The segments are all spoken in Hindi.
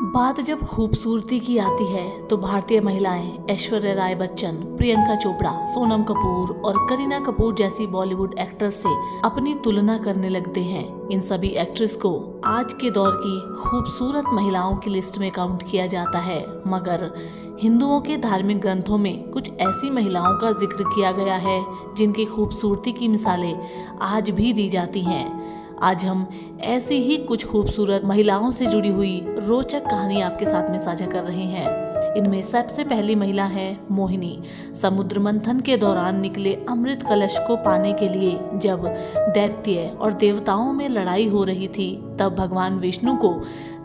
बात जब खूबसूरती की आती है तो भारतीय महिलाएं ऐश्वर्या राय बच्चन, प्रियंका चोपड़ा, सोनम कपूर और करीना कपूर जैसी बॉलीवुड एक्ट्रेस से अपनी तुलना करने लगते हैं। इन सभी एक्ट्रेस को आज के दौर की खूबसूरत महिलाओं की लिस्ट में काउंट किया जाता है, मगर हिंदुओं के धार्मिक ग्रंथों में कुछ ऐसी महिलाओं का जिक्र किया गया है जिनकी खूबसूरती की मिसालें आज भी दी जाती हैं। आज हम ऐसी ही कुछ खूबसूरत महिलाओं से जुड़ी हुई रोचक कहानी आपके साथ में साझा कर रहे हैं। इनमें सबसे पहली महिला है मोहिनी। समुद्र मंथन के दौरान निकले अमृत कलश को पाने के लिए जब दैत्य और देवताओं में लड़ाई हो रही थी, तब भगवान विष्णु को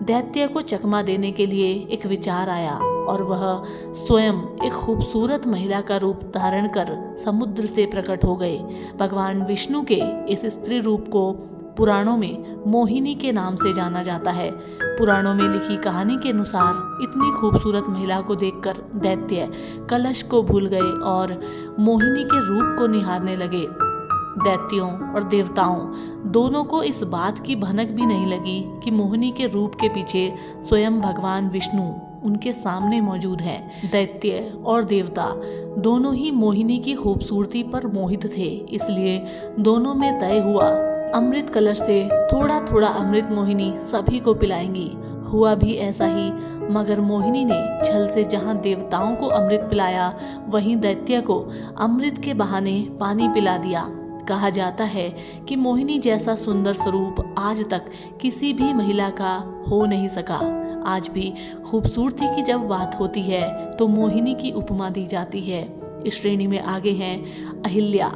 दैत्य को चकमा देने के लिए एक विचार आया और वह स्वयं एक खूबसूरत महिला का रूप धारण कर समुद्र से प्रकट हो गए। भगवान विष्णु के इस स्त्री रूप को पुराणों में मोहिनी के नाम से जाना जाता है। पुराणों में लिखी कहानी के अनुसार इतनी खूबसूरत महिला को देखकर दैत्य कलश को भूल गए और मोहिनी के रूप को निहारने लगे। दैत्यों और देवताओं दोनों को इस बात की भनक भी नहीं लगी कि मोहिनी के रूप के पीछे स्वयं भगवान विष्णु उनके सामने मौजूद हैं। दैत्य और देवता दोनों ही मोहिनी की खूबसूरती पर मोहित थे, इसलिए दोनों में तय हुआ अमृत कलश से थोड़ा थोड़ा अमृत मोहिनी सभी को पिलाएंगी। हुआ भी ऐसा ही, मगर मोहिनी ने छल से जहां देवताओं को अमृत पिलाया, वहीं दैत्य को अमृत के बहाने पानी पिला दिया। कहा जाता है कि मोहिनी जैसा सुंदर स्वरूप आज तक किसी भी महिला का हो नहीं सका। आज भी खूबसूरती की जब बात होती है तो मोहिनी की उपमा दी जाती है। इस श्रेणी में आगे हैं अहिल्या।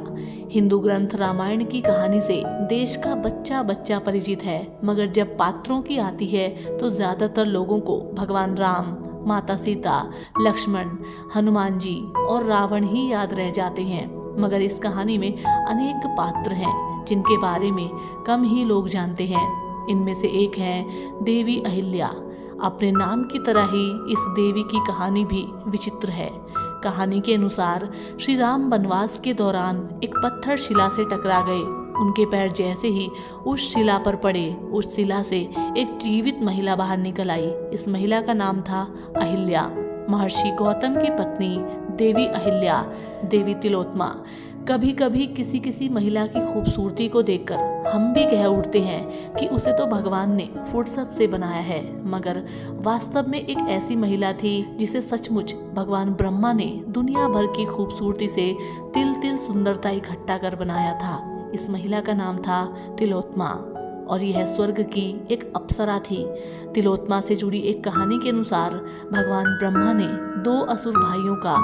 हिंदू ग्रंथ रामायण की कहानी से देश का बच्चा बच्चा परिचित है, मगर जब पात्रों की आती है तो ज्यादातर लोगों को भगवान राम, माता सीता, लक्ष्मण, हनुमान जी और रावण ही याद रह जाते हैं। मगर इस कहानी में अनेक पात्र हैं जिनके बारे में कम ही लोग जानते हैं। इनमें से एक है देवी अहिल्या। अपने नाम की तरह ही इस देवी की कहानी भी विचित्र है। कहानी के अनुसार श्री राम वनवास के दौरान एक पत्थर शिला से टकरा गए। उनके पैर जैसे ही उस शिला पर पड़े, उस शिला से एक जीवित महिला बाहर निकल आई। इस महिला का नाम था अहिल्या। महर्षि गौतम की पत्नी देवी अहिल्या, देवी तिलोत्मा। कभी कभी किसी किसी महिला की खूबसूरती को देखकर हम भी कह उठते हैं कि उसे तो भगवान ने फुर्सत से बनाया है, मगर वास्तव में एक ऐसी महिला थी जिसे सचमुच भगवान ब्रह्मा ने दुनिया भर की खूबसूरती से तिल तिल सुंदरता इकट्ठा कर बनाया था। इस महिला का नाम था तिलोत्मा और यह स्वर्ग की एक अप्सरा थी। तिलोत्मा से जुड़ी एक कहानी के अनुसार भगवान ब्रह्मा ने दो असुर भाइयों का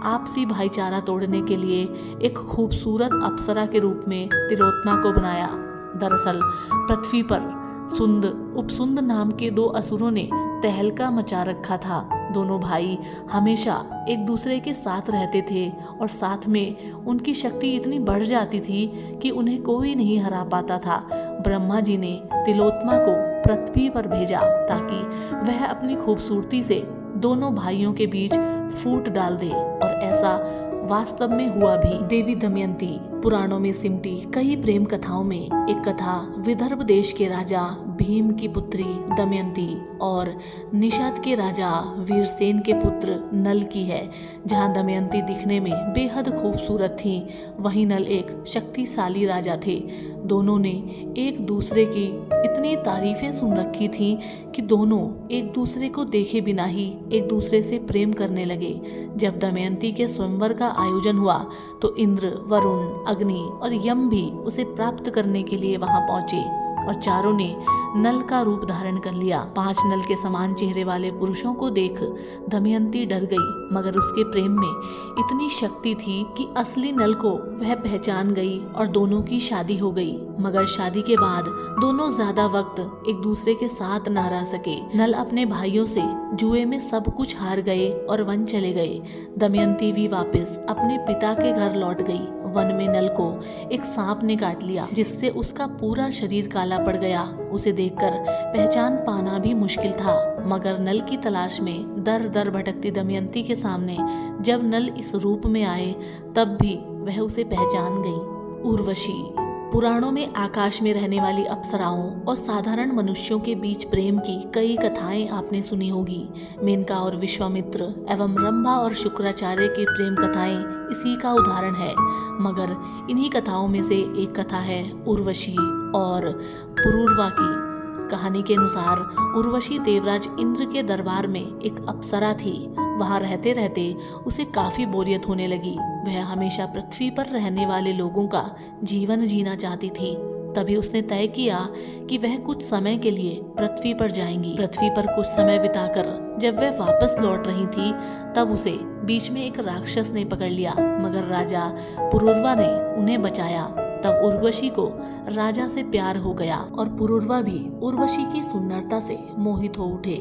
आपसी भाईचारा तोड़ने के लिए एक खूबसूरत अप्सरा के रूप में तिलोत्मा को बनाया। दरअसल पृथ्वी पर सुंद उपसुंद नाम के दो असुरों ने तहलका मचा रखा था। दोनों भाई हमेशा एक दूसरे के साथ रहते थे और साथ में उनकी शक्ति इतनी बढ़ जाती थी कि उन्हें कोई नहीं हरा पाता था। ब्रह्मा जी ने तिलोत्मा को पृथ्वी पर भेजा ताकि वह अपनी खूबसूरती से दोनों भाइयों के बीच फूट डाल दे, और ऐसा वास्तव में हुआ भी। देवी दमयंती पुराणों में सिमटी कई प्रेम कथाओं में एक कथा विदर्भ देश के राजा भीम की पुत्री दमयंती और निषाद के राजा वीरसेन के पुत्र नल की है। जहां दमयंती दिखने में बेहद खूबसूरत थी, वहीं नल एक शक्तिशाली राजा थे। दोनों ने एक दूसरे की इतनी तारीफें सुन रखी थी कि दोनों एक दूसरे को देखे बिना ही एक दूसरे से प्रेम करने लगे। जब दमयंती के स्वयंवर का आयोजन हुआ तो इंद्र, वरुण, अग्नि और यम भी उसे प्राप्त करने के लिए वहां पहुंचे और चारों ने नल का रूप धारण कर लिया। 5 नल के समान चेहरे वाले पुरुषों को देख दमयंती डर गई, मगर उसके प्रेम में इतनी शक्ति थी कि असली नल को वह पहचान गई और दोनों की शादी हो गई। मगर शादी के बाद दोनों ज्यादा वक्त एक दूसरे के साथ न रह सके। नल अपने भाइयों से जुए में सब कुछ हार गए और वन चले गए। दमयंती भी वापस अपने पिता के घर लौट गई। वन में नल को एक सांप ने काट लिया, जिससे उसका पूरा शरीर काला पड़ गया। उसे देखकर पहचान पाना भी मुश्किल था, मगर नल की तलाश में दर दर भटकती दमयंती के सामने जब नल इस रूप में आए, तब भी वह उसे पहचान गई। उर्वशी पुराणों में आकाश में रहने वाली अप्सराओं और साधारण मनुष्यों के बीच प्रेम की कई कथाएं आपने सुनी होगी। मेनका और विश्वामित्र एवं रंभा और शुक्राचार्य की प्रेम कथाएं इसी का उदाहरण है। मगर इन्हीं कथाओं में से एक कथा है उर्वशी और पुरूरवा की। कहानी के अनुसार उर्वशी देवराज इंद्र के दरबार में एक अप्सरा थी। वहां रहते रहते उसे काफी बोरियत होने लगी। वह हमेशा पृथ्वी पर रहने वाले लोगों का जीवन जीना चाहती थी। तभी उसने तय किया कि वह कुछ समय के लिए पृथ्वी पर जाएंगी। पृथ्वी पर कुछ समय बिताकर जब वह वापस लौट रही थी तब उसे बीच में एक राक्षस ने पकड़ लिया, मगर राजा पुरूरवा ने उन्हें बचाया। तब उर्वशी को राजा से प्यार हो गया और पुरूरवा भी उर्वशी की सुंदरता से मोहित हो उठे।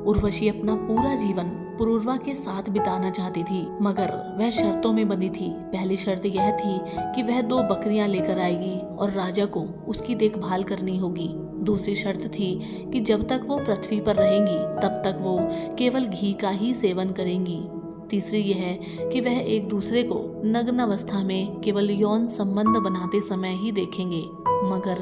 उर्वशी अपना पूरा जीवन पुरूरवा के साथ बिताना चाहती थी, मगर वह शर्तों में बंधी थी। पहली शर्त यह थी कि वह 2 बकरियां लेकर आएगी और राजा को उसकी देखभाल करनी होगी। दूसरी शर्त थी कि जब तक वो पृथ्वी पर रहेंगी तब तक वो केवल घी का ही सेवन करेंगी। तीसरी यह कि वह एक दूसरे को नग्न अवस्था में केवल यौन संबंध बनाते समय ही देखेंगे। मगर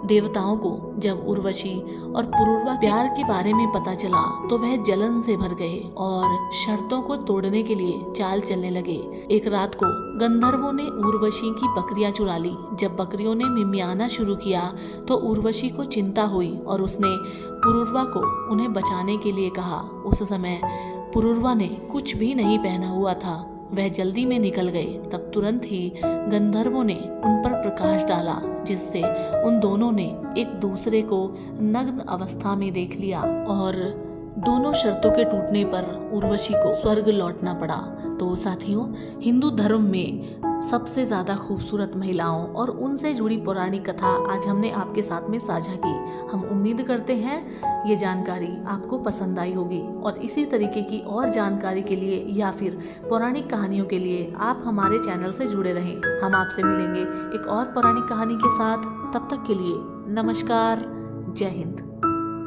देवताओं को जब उर्वशी और पुरूरवा प्यार के बारे में पता चला तो वह जलन से भर गए और शर्तों को तोड़ने के लिए चाल चलने लगे। एक रात को गंधर्वों ने उर्वशी की बकरियां चुरा ली। जब बकरियों ने मिमियाना शुरू किया तो उर्वशी को चिंता हुई और उसने पुरूरवा को उन्हें बचाने के लिए कहा। उस समय पुरूरवा ने कुछ भी नहीं पहना हुआ था। वह जल्दी में निकल गए। तब तुरंत ही गंधर्वों ने उन पर प्रकाश डाला, जिससे उन दोनों ने एक दूसरे को नग्न अवस्था में देख लिया और दोनों शर्तों के टूटने पर उर्वशी को स्वर्ग लौटना पड़ा। तो साथियों, हिंदू धर्म में सबसे ज्यादा खूबसूरत महिलाओं और उनसे जुड़ी पौराणिक कथा आज हमने आपके साथ में साझा की। हम उम्मीद करते हैं ये जानकारी आपको पसंद आई होगी और इसी तरीके की और जानकारी के लिए या फिर पौराणिक कहानियों के लिए आप हमारे चैनल से जुड़े रहें। हम आपसे मिलेंगे एक और पौराणिक कहानी के साथ। तब तक के लिए नमस्कार, जय हिंद।